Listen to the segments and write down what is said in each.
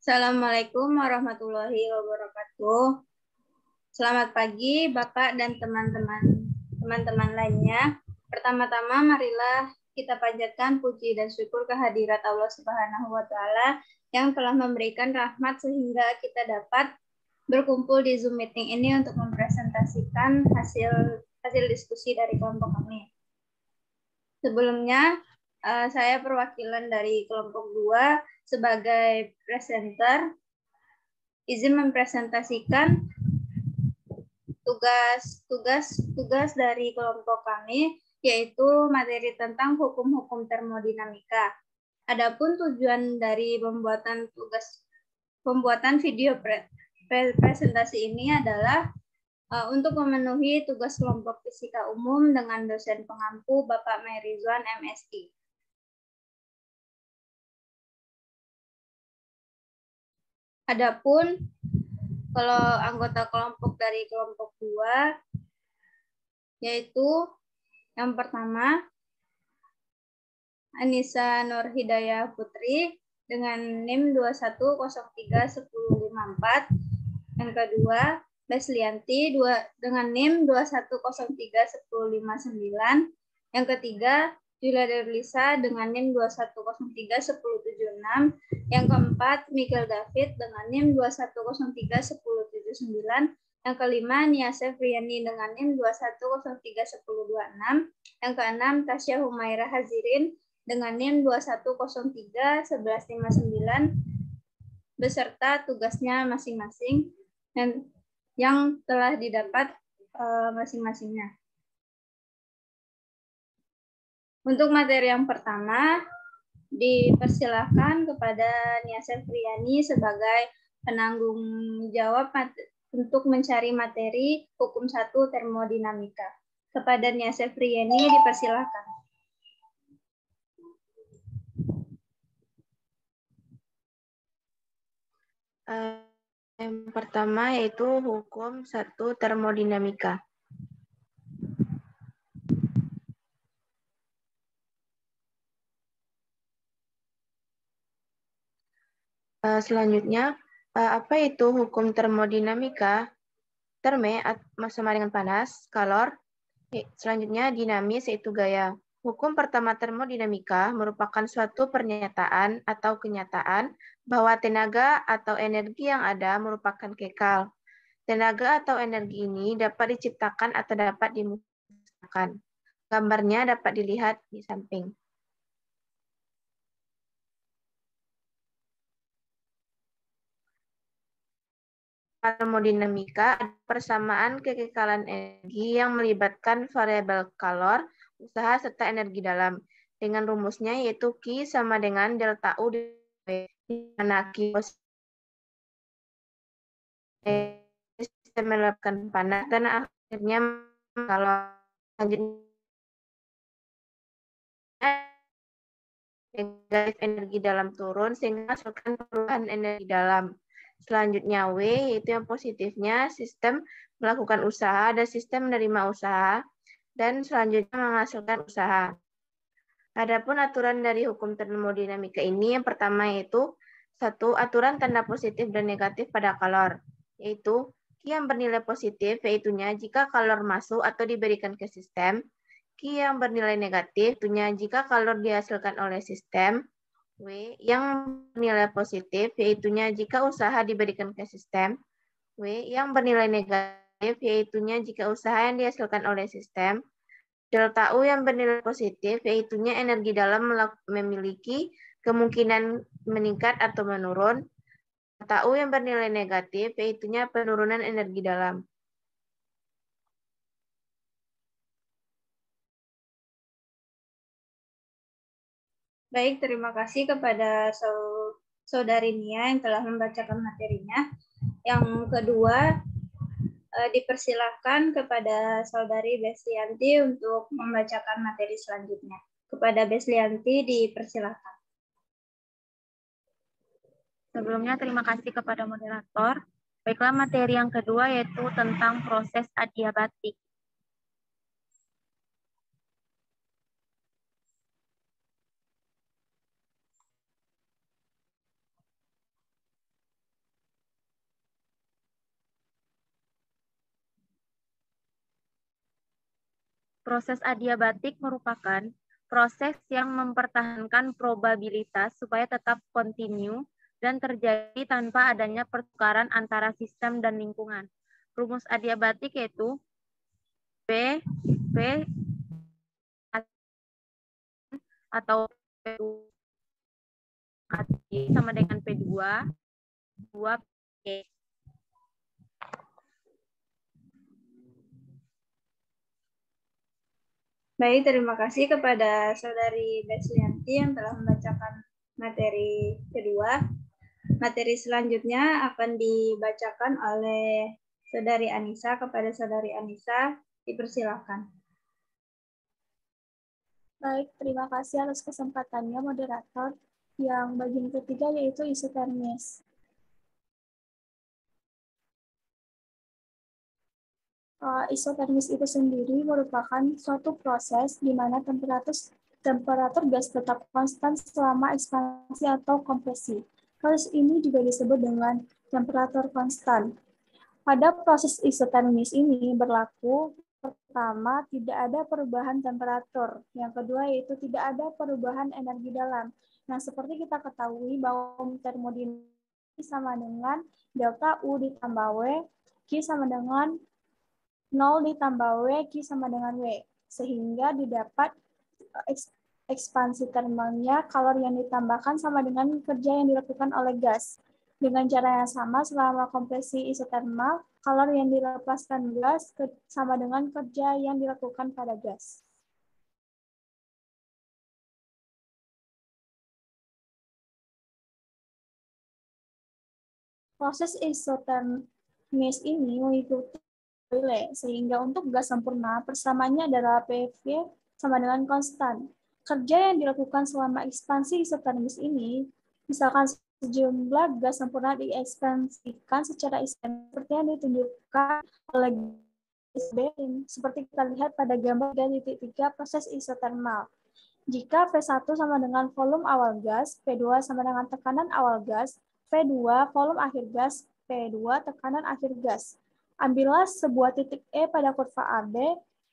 Assalamualaikum warahmatullahi wabarakatuh. Selamat pagi, Bapak dan teman-teman lainnya. Pertama-tama, marilah kita panjatkan puji dan syukur kehadirat Allah Subhanahu wa Ta'ala yang telah memberikan rahmat sehingga kita dapat berkumpul di Zoom meeting ini untuk mempresentasikan hasil diskusi dari kelompok kami. Sebelumnya, saya perwakilan dari kelompok 2 sebagai presenter izin mempresentasikan tugas dari kelompok kami, yaitu materi tentang hukum-hukum termodinamika. Adapun tujuan dari pembuatan video presentasi ini adalah untuk memenuhi tugas kelompok fisika umum dengan dosen pengampu Bapak Merizwan MSI. Adapun kalau anggota kelompok dari kelompok 2, yaitu yang pertama Anissa Nur Hidayah Putri dengan NIM 21031054. Yang kedua Beslianti dengan NIM 21031059. Yang ketiga Julia Derlisa dengan NIM 21031076. Yang keempat Miguel David dengan NIM 21031079. Yang kelima Nia Sefriani dengan NIM 21031026. Yang keenam Tasya Humaira Hazirin dengan NIM 21031159 beserta tugasnya masing-masing dan yang telah didapat masing-masingnya. Untuk materi yang pertama, dipersilahkan kepada Nia Sefriani sebagai penanggung jawab untuk mencari materi hukum 1 termodinamika. Kepada Nia Sefriani dipersilahkan. Yang pertama yaitu hukum 1 termodinamika. Selanjutnya, apa itu hukum termodinamika? Terme sama dengan panas, kalor. Selanjutnya, dinamis yaitu gaya. Hukum pertama termodinamika merupakan suatu pernyataan atau kenyataan bahwa tenaga atau energi yang ada merupakan kekal. Tenaga atau energi ini dapat diciptakan atau dapat dimusnahkan. Gambarnya dapat dilihat di samping. Termodinamika ada persamaan kekekalan energi yang melibatkan variabel kalor, usaha, serta energi dalam. Dengan rumusnya yaitu Q sama dengan delta U di mana Q sistem menerapkan panas dan akhirnya kalau selanjutnya negatif energi dalam turun sehingga menghasilkan perubahan energi dalam. Selanjutnya W yaitu yang positifnya sistem melakukan usaha dan sistem menerima usaha dan selanjutnya menghasilkan usaha. Adapun aturan dari hukum termodinamika ini yang pertama yaitu 1. Aturan tanda positif dan negatif pada kalor, yaitu Q yang bernilai positif yaitunya jika kalor masuk atau diberikan ke sistem, Q yang bernilai negatif yaitunya jika kalor dihasilkan oleh sistem, W yang bernilai positif yaitunya jika usaha diberikan ke sistem, W yang bernilai negatif yaitunya jika usaha yang dihasilkan oleh sistem, delta U yang bernilai positif yaitunya energi dalam memiliki kemungkinan meningkat atau menurun, delta U yang bernilai negatif yaitunya penurunan energi dalam. Baik, terima kasih kepada Saudari Nia yang telah membacakan materinya. Yang kedua, dipersilahkan kepada Saudari Beslianti untuk membacakan materi selanjutnya. Kepada Beslianti dipersilahkan. Sebelumnya terima kasih kepada moderator. Baiklah, materi yang kedua yaitu tentang proses adiabatik. Proses adiabatik merupakan proses yang mempertahankan probabilitas supaya tetap kontinu dan terjadi tanpa adanya pertukaran antara sistem dan lingkungan. Rumus adiabatik yaitu P atau P2 sama dengan P2, 2P. Baik, terima kasih kepada Saudari Beslianti yang telah membacakan materi kedua. Materi selanjutnya akan dibacakan oleh Saudari Anissa. Kepada Saudari Anissa, dipersilakan. Baik, terima kasih atas kesempatannya moderator. Yang bagian ketiga yaitu isotermis. Isotermis itu sendiri merupakan suatu proses di mana temperatur gas tetap konstan selama ekspansi atau kompresi. Proses ini juga disebut dengan temperatur konstan. Pada proses isotermis ini berlaku, pertama, tidak ada perubahan temperatur. Yang kedua, yaitu tidak ada perubahan energi dalam. Nah, seperti kita ketahui bahwa termodinamika sama dengan delta U ditambah W, Q sama dengan 0 ditambah W, Q sama dengan W. Sehingga didapat ekspansi termalnya kalori yang ditambahkan sama dengan kerja yang dilakukan oleh gas. Dengan cara yang sama, selama kompresi isotermal, kalori yang dilepaskan gas sama dengan kerja yang dilakukan pada gas. Proses isotermis ini mengikuti Rayleigh, sehingga untuk gas sempurna, persamaannya adalah PV sama dengan konstan. Kerja yang dilakukan selama ekspansi isotermis ini, misalkan sejumlah gas sempurna diekspansikan secara isotermis seperti yang ditunjukkan oleh Berin, seperti kita lihat pada gambar 3.3 proses isotermal. Jika V1 sama dengan volume awal gas, V2 sama dengan tekanan awal gas, V2 volume akhir gas, P2 tekanan akhir gas. Ambillah sebuah titik E pada kurva AB,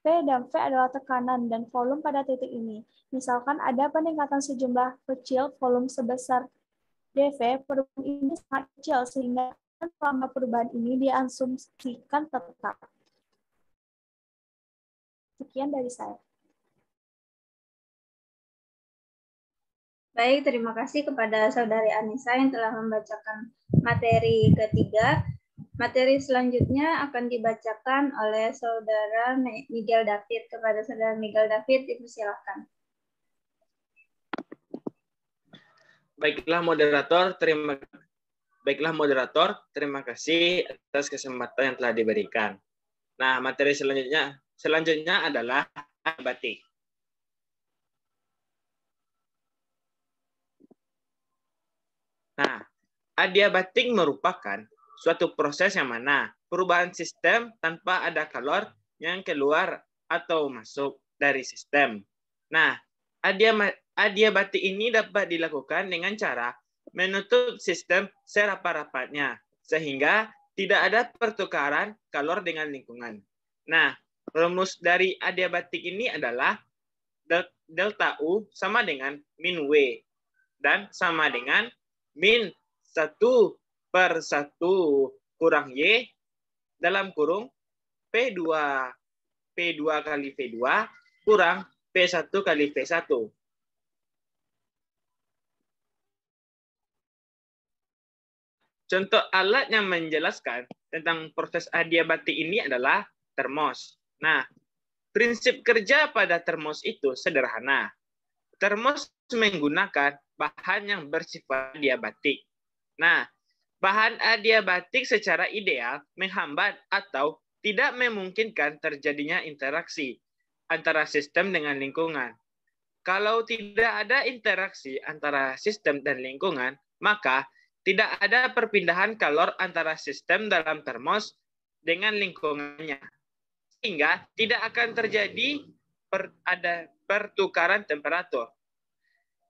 P dan V adalah tekanan dan volume pada titik ini. Misalkan ada peningkatan sejumlah kecil volume sebesar dV, perubahan ini sangat kecil sehingga selama perubahan ini diasumsikan tetap. Sekian dari saya. Baik, terima kasih kepada Saudari Anissa yang telah membacakan materi ketiga. Materi selanjutnya akan dibacakan oleh Saudara Miguel David. Kepada Saudara Miguel David, dipersilakan. Baiklah moderator, terima kasih atas kesempatan yang telah diberikan. Nah, materi selanjutnya adalah adiabatik. Nah, adiabatik merupakan suatu proses yang mana perubahan sistem tanpa ada kalor yang keluar atau masuk dari sistem. Nah, adiabatik ini dapat dilakukan dengan cara menutup sistem serapat-rapatnya, sehingga tidak ada pertukaran kalor dengan lingkungan. Nah, rumus dari adiabatik ini adalah delta U sama dengan min W, dan sama dengan min 1/1 kurang Y dalam kurung P2 kali V2 kurang P1 kali V1. Contoh alat yang menjelaskan tentang proses adiabatik ini adalah termos. Nah, prinsip kerja pada termos itu sederhana. Termos menggunakan bahan yang bersifat adiabatik. Nah, bahan adiabatik secara ideal menghambat atau tidak memungkinkan terjadinya interaksi antara sistem dengan lingkungan. Kalau tidak ada interaksi antara sistem dan lingkungan, maka tidak ada perpindahan kalor antara sistem dalam termos dengan lingkungannya. Sehingga tidak akan terjadi ada pertukaran temperatur.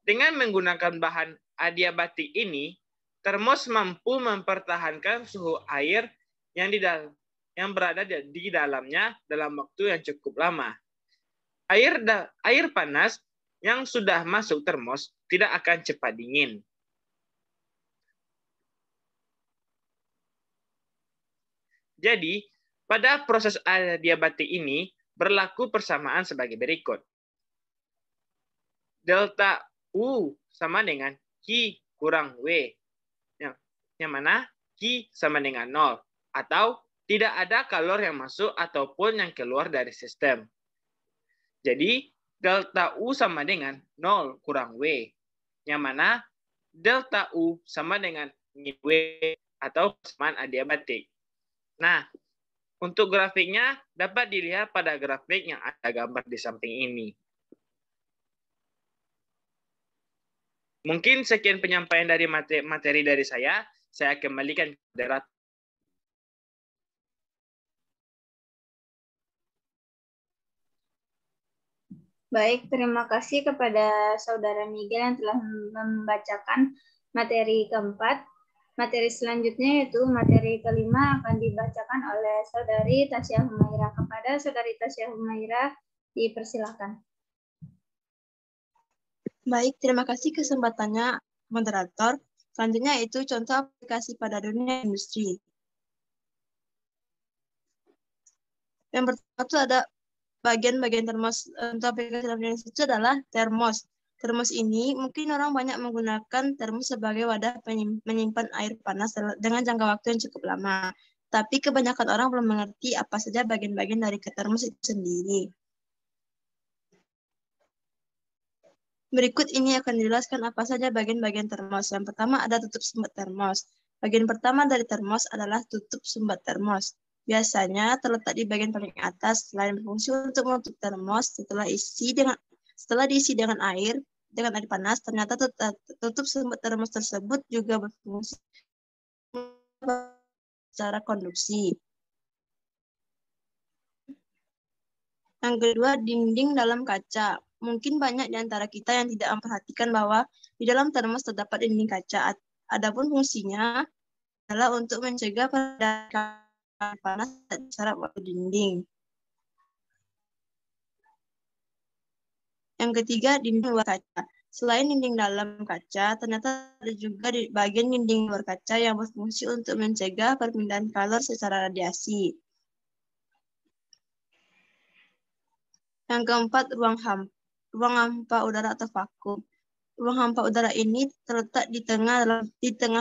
Dengan menggunakan bahan adiabatik ini, termos mampu mempertahankan suhu air yang berada di dalamnya dalam waktu yang cukup lama. air panas yang sudah masuk termos tidak akan cepat dingin. Jadi, pada proses adiabatik ini berlaku persamaan sebagai berikut. Delta U sama dengan Q kurang W. Yang mana Q sama dengan 0. Atau tidak ada kalor yang masuk ataupun yang keluar dari sistem. Jadi, delta U sama dengan 0 kurang W. Yang mana delta U sama dengan W atau persamaan adiabatik. Nah, untuk grafiknya dapat dilihat pada grafik yang ada gambar di samping ini. Mungkin sekian penyampaian dari materi dari saya kembalikan ke moderator. Baik, terima kasih kepada Saudara Miguel yang telah membacakan materi keempat. Materi selanjutnya yaitu materi kelima akan dibacakan oleh Saudari Tasya Humaira. Kepada Saudari Tasya Humaira, dipersilakan. Baik, terima kasih kesempatannya, moderator. Selanjutnya itu contoh aplikasi pada dunia industri. Yang pertama itu ada bagian-bagian termos. Untuk aplikasi dalam dunia industri itu adalah termos. Termos ini mungkin orang banyak menggunakan termos sebagai wadah menyimpan air panas dengan jangka waktu yang cukup lama. Tapi kebanyakan orang belum mengerti apa saja bagian-bagian dari termos itu sendiri. Berikut ini akan dijelaskan apa saja bagian-bagian termos. Yang pertama ada tutup sumbat termos. Bagian pertama dari termos adalah tutup sumbat termos. Biasanya terletak di bagian paling atas. Selain berfungsi untuk menutup termos, setelah diisi dengan air panas, ternyata tutup sumbat termos tersebut juga berfungsi secara konduksi. Yang kedua, dinding dalam kaca. Mungkin banyak di antara kita yang tidak memperhatikan bahwa di dalam termos terdapat dinding kaca. Adapun fungsinya adalah untuk mencegah peredaran panas terserap oleh dinding. Yang ketiga, dinding luar kaca. Selain dinding dalam kaca, ternyata ada juga di bagian dinding luar kaca yang berfungsi untuk mencegah perpindahan kalor secara radiasi. Yang keempat, ruang hampa udara atau vakum. Ruang hampa udara ini terletak di tengah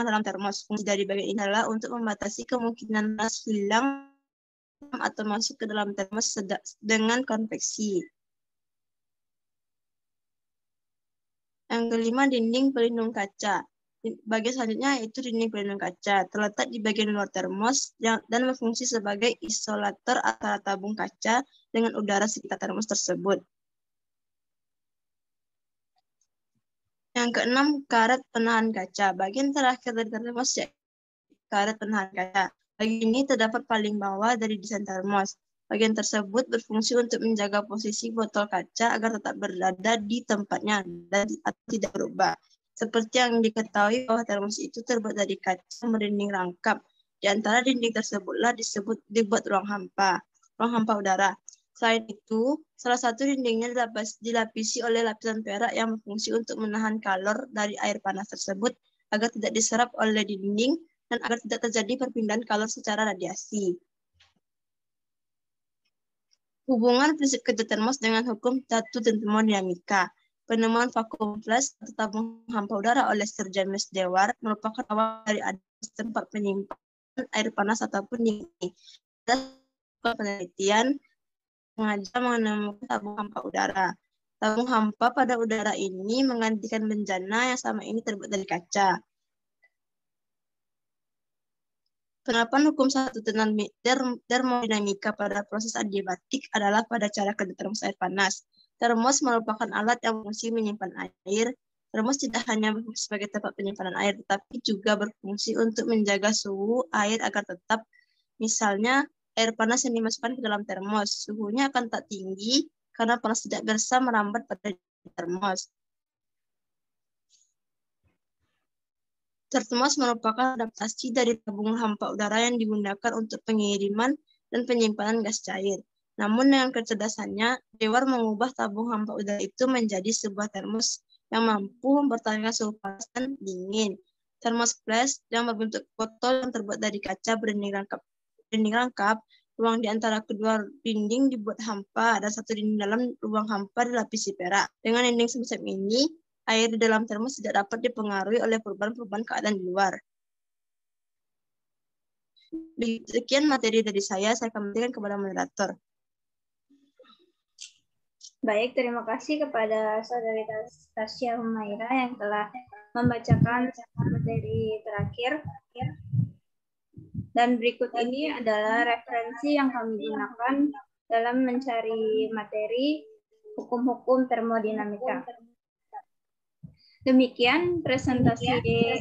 dalam termos. Fungsi dari bagian ini adalah untuk membatasi kemungkinan panas hilang atau masuk ke dalam termos dengan konveksi. Yang kelima, dinding pelindung kaca. Bagian selanjutnya itu dinding pelindung kaca. Terletak di bagian luar termos dan berfungsi sebagai isolator antara tabung kaca dengan udara sekitar termos tersebut. Yang keenam, karet penahan kaca. Bagian terakhir dari termos yaitu karet penahan kaca. Bagian ini terdapat paling bawah dari desain termos. Bagian tersebut berfungsi untuk menjaga posisi botol kaca agar tetap berada di tempatnya dan tidak berubah. Seperti yang diketahui bahwa termos itu terbuat dari kaca berdinding rangkap. Di antara dinding tersebutlah dibuat ruang hampa udara. Selain itu, salah satu dindingnya dilapisi oleh lapisan perak yang berfungsi untuk menahan kalor dari air panas tersebut agar tidak diserap oleh dinding dan agar tidak terjadi perpindahan kalor secara radiasi. Hubungan prinsip kerja termos dengan hukum tatu dan termodinamika. Penemuan vakum flash atau tabung hampa udara oleh Sir James Dewar merupakan awal dari adanya tempat penyimpanan air panas ataupun dingin. Penelitian sengaja menemukan tabung hampa udara. Tabung hampa pada udara ini menggantikan bejana yang selama ini terbuat dari kaca. Penerapan hukum satu termodinamika pada proses adiabatik adalah pada cara kerja termos air panas. Termos merupakan alat yang berfungsi menyimpan air. Termos tidak hanya berfungsi sebagai tempat penyimpanan air, tetapi juga berfungsi untuk menjaga suhu air agar tetap. Misalnya, air panas yang dimasukkan ke dalam termos, suhunya akan tak tinggi karena panas tidak biasa merambat pada termos. Termos merupakan adaptasi dari tabung hampa udara yang digunakan untuk pengiriman dan penyimpanan gas cair. Namun dengan kecerdasannya, Dewar mengubah tabung hampa udara itu menjadi sebuah termos yang mampu mempertahankan suhu panas dan dingin. Termos flash yang berbentuk botol yang terbuat dari kaca berdinding rangkap, ruang di antara kedua dinding dibuat hampa, dan satu dinding dalam ruang hampa dilapisi perak. Dengan dinding semacam ini, air di dalam termos tidak dapat dipengaruhi oleh perubahan-perubahan keadaan di luar. Sekian materi dari saya kembalikan kepada moderator. Baik, terima kasih kepada Saudari Tasya Humaira yang telah membacakan materi terakhir. Dan berikut ini adalah referensi yang kami gunakan dalam mencari materi hukum-hukum termodinamika. Demikian presentasi kami.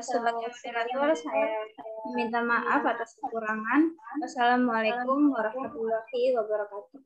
Sebagai moderator, saya minta maaf atas kekurangan. Wassalamualaikum warahmatullahi wabarakatuh.